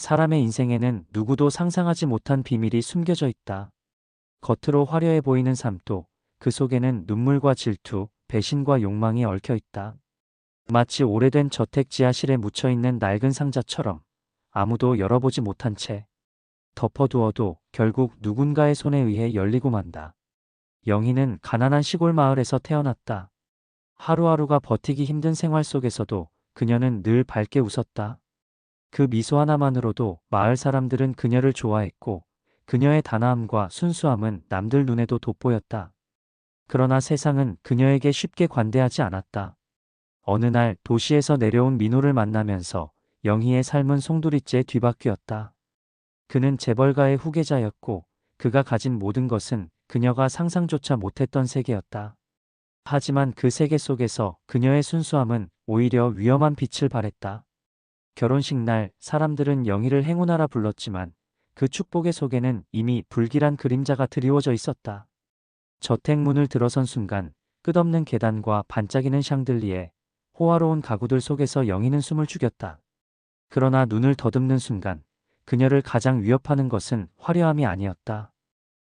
사람의 인생에는 누구도 상상하지 못한 비밀이 숨겨져 있다. 겉으로 화려해 보이는 삶도 그 속에는 눈물과 질투, 배신과 욕망이 얽혀 있다. 마치 오래된 저택 지하실에 묻혀있는 낡은 상자처럼 아무도 열어보지 못한 채 덮어두어도 결국 누군가의 손에 의해 열리고 만다. 영희는 가난한 시골 마을에서 태어났다. 하루하루가 버티기 힘든 생활 속에서도 그녀는 늘 밝게 웃었다. 그 미소 하나만으로도 마을 사람들은 그녀를 좋아했고 그녀의 단아함과 순수함은 남들 눈에도 돋보였다. 그러나 세상은 그녀에게 쉽게 관대하지 않았다. 어느 날 도시에서 내려온 민호를 만나면서 영희의 삶은 송두리째 뒤바뀌었다. 그는 재벌가의 후계자였고 그가 가진 모든 것은 그녀가 상상조차 못했던 세계였다. 하지만 그 세계 속에서 그녀의 순수함은 오히려 위험한 빛을 발했다. 결혼식 날 사람들은 영희를 행운하라 불렀지만 그 축복의 속에는 이미 불길한 그림자가 드리워져 있었다. 저택 문을 들어선 순간 끝없는 계단과 반짝이는 샹들리에 호화로운 가구들 속에서 영희는 숨을 죽였다. 그러나 눈을 더듬는 순간 그녀를 가장 위협하는 것은 화려함이 아니었다.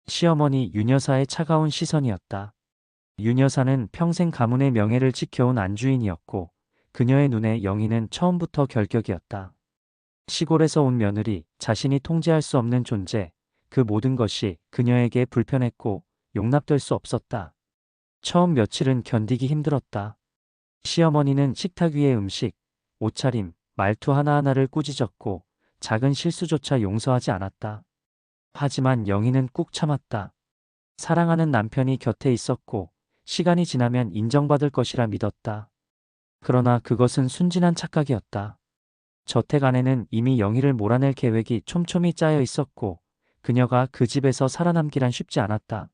시어머니 윤 여사의 차가운 시선이었다. 윤 여사는 평생 가문의 명예를 지켜온 안주인이었고 그녀의 눈에 영희는 처음부터 결격이었다. 시골에서 온 며느리, 자신이 통제할 수 없는 존재, 그 모든 것이 그녀에게 불편했고 용납될 수 없었다. 처음 며칠은 견디기 힘들었다. 시어머니는 식탁 위의 음식, 옷차림, 말투 하나하나를 꾸짖었고 작은 실수조차 용서하지 않았다. 하지만 영희는 꾹 참았다. 사랑하는 남편이 곁에 있었고 시간이 지나면 인정받을 것이라 믿었다. 그러나 그것은 순진한 착각이었다. 저택 안에는 이미 영희를 몰아낼 계획이 촘촘히 짜여 있었고 그녀가 그 집에서 살아남기란 쉽지 않았다.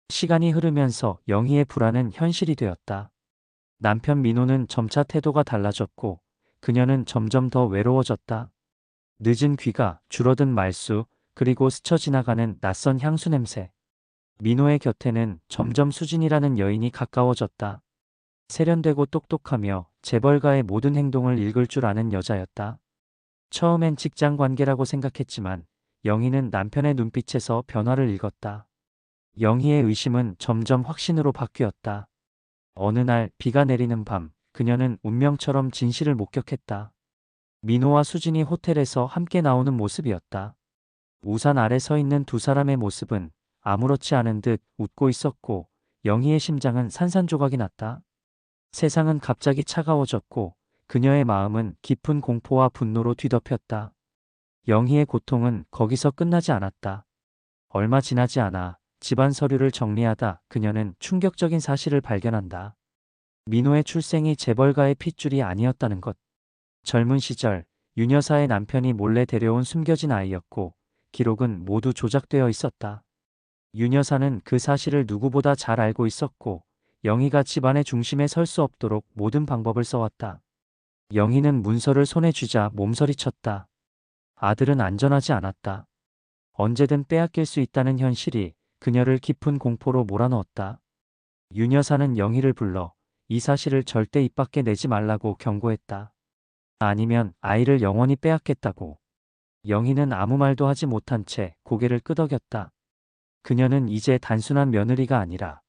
시간이 흐르면서 영희의 불안은 현실이 되었다. 남편 민호는 점차 태도가 달라졌고 그녀는 점점 더 외로워졌다. 늦은 귀가, 줄어든 말수, 그리고 스쳐 지나가는 낯선 향수 냄새. 민호의 곁에는 점점 수진이라는 여인이 가까워졌다. 세련되고 똑똑하며 재벌가의 모든 행동을 읽을 줄 아는 여자였다. 처음엔 직장 관계라고 생각했지만 영희는 남편의 눈빛에서 변화를 읽었다. 영희의 의심은 점점 확신으로 바뀌었다. 어느 날 비가 내리는 밤 그녀는 운명처럼 진실을 목격했다. 민호와 수진이 호텔에서 함께 나오는 모습이었다. 우산 아래 서 있는 두 사람의 모습은 아무렇지 않은 듯 웃고 있었고 영희의 심장은 산산조각이 났다. 세상은 갑자기 차가워졌고 그녀의 마음은 깊은 공포와 분노로 뒤덮였다. 영희의 고통은 거기서 끝나지 않았다. 얼마 지나지 않아 집안 서류를 정리하다 그녀는 충격적인 사실을 발견한다. 민호의 출생이 재벌가의 핏줄이 아니었다는 것. 젊은 시절 윤 여사의 남편이 몰래 데려온 숨겨진 아이였고 기록은 모두 조작되어 있었다. 윤 여사는 그 사실을 누구보다 잘 알고 있었고 영희가 집안의 중심에 설 수 없도록 모든 방법을 써왔다. 영희는 문서를 손에 쥐자 몸서리쳤다. 아들은 안전하지 않았다. 언제든 빼앗길 수 있다는 현실이 그녀를 깊은 공포로 몰아넣었다. 윤 여사는 영희를 불러 이 사실을 절대 입 밖에 내지 말라고 경고했다. 아니면 아이를 영원히 빼앗겠다고. 영희는 아무 말도 하지 못한 채 고개를 끄덕였다. 그녀는 이제 단순한 며느리가 아니라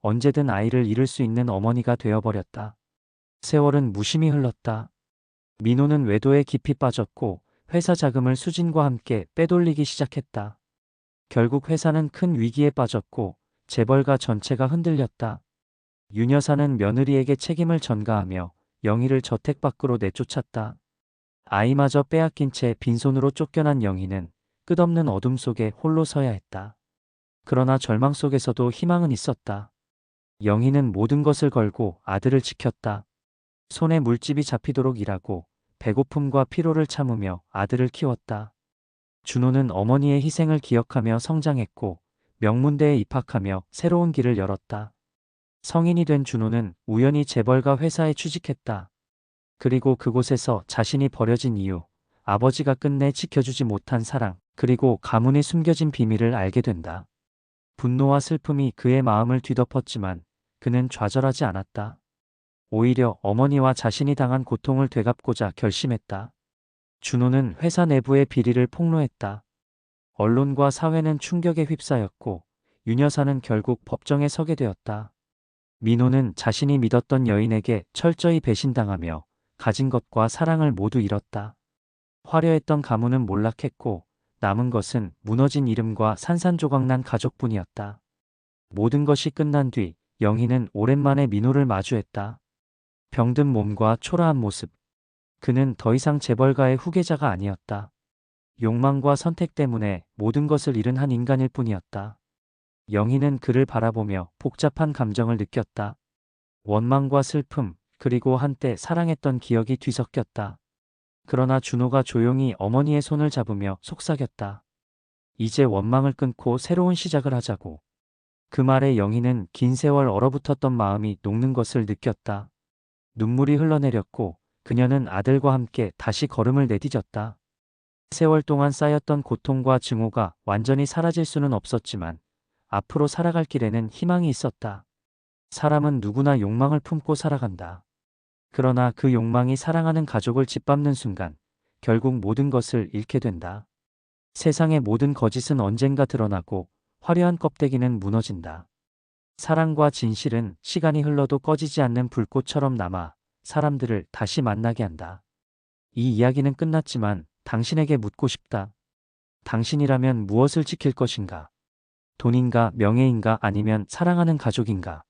언제든 아이를 잃을 수 있는 어머니가 되어버렸다. 세월은 무심히 흘렀다. 민호는 외도에 깊이 빠졌고 회사 자금을 수진과 함께 빼돌리기 시작했다. 결국 회사는 큰 위기에 빠졌고 재벌가 전체가 흔들렸다. 윤 여사는 며느리에게 책임을 전가하며 영희를 저택 밖으로 내쫓았다. 아이마저 빼앗긴 채 빈손으로 쫓겨난 영희는 끝없는 어둠 속에 홀로 서야 했다. 그러나 절망 속에서도 희망은 있었다. 영희는 모든 것을 걸고 아들을 지켰다. 손에 물집이 잡히도록 일하고 배고픔과 피로를 참으며 아들을 키웠다. 준호는 어머니의 희생을 기억하며 성장했고 명문대에 입학하며 새로운 길을 열었다. 성인이 된 준호는 우연히 재벌가 회사에 취직했다. 그리고 그곳에서 자신이 버려진 이유, 아버지가 끝내 지켜주지 못한 사랑, 그리고 가문의 숨겨진 비밀을 알게 된다. 분노와 슬픔이 그의 마음을 뒤덮었지만 그는 좌절하지 않았다. 오히려 어머니와 자신이 당한 고통을 되갚고자 결심했다. 준호는 회사 내부의 비리를 폭로했다. 언론과 사회는 충격에 휩싸였고 윤 여사는 결국 법정에 서게 되었다. 민호는 자신이 믿었던 여인에게 철저히 배신당하며 가진 것과 사랑을 모두 잃었다. 화려했던 가문은 몰락했고 남은 것은 무너진 이름과 산산조각난 가족뿐이었다. 모든 것이 끝난 뒤 영희는 오랜만에 민호를 마주했다. 병든 몸과 초라한 모습. 그는 더 이상 재벌가의 후계자가 아니었다. 욕망과 선택 때문에 모든 것을 잃은 한 인간일 뿐이었다. 영희는 그를 바라보며 복잡한 감정을 느꼈다. 원망과 슬픔, 그리고 한때 사랑했던 기억이 뒤섞였다. 그러나 준호가 조용히 어머니의 손을 잡으며 속삭였다. 이제 원망을 끊고 새로운 시작을 하자고. 그 말에 영희는 긴 세월 얼어붙었던 마음이 녹는 것을 느꼈다. 눈물이 흘러내렸고 그녀는 아들과 함께 다시 걸음을 내디뎠다. 세월 동안 쌓였던 고통과 증오가 완전히 사라질 수는 없었지만 앞으로 살아갈 길에는 희망이 있었다. 사람은 누구나 욕망을 품고 살아간다. 그러나 그 욕망이 사랑하는 가족을 짓밟는 순간 결국 모든 것을 잃게 된다. 세상의 모든 거짓은 언젠가 드러나고 화려한 껍데기는 무너진다. 사랑과 진실은 시간이 흘러도 꺼지지 않는 불꽃처럼 남아 사람들을 다시 만나게 한다. 이 이야기는 끝났지만 당신에게 묻고 싶다. 당신이라면 무엇을 지킬 것인가? 돈인가, 명예인가, 아니면 사랑하는 가족인가?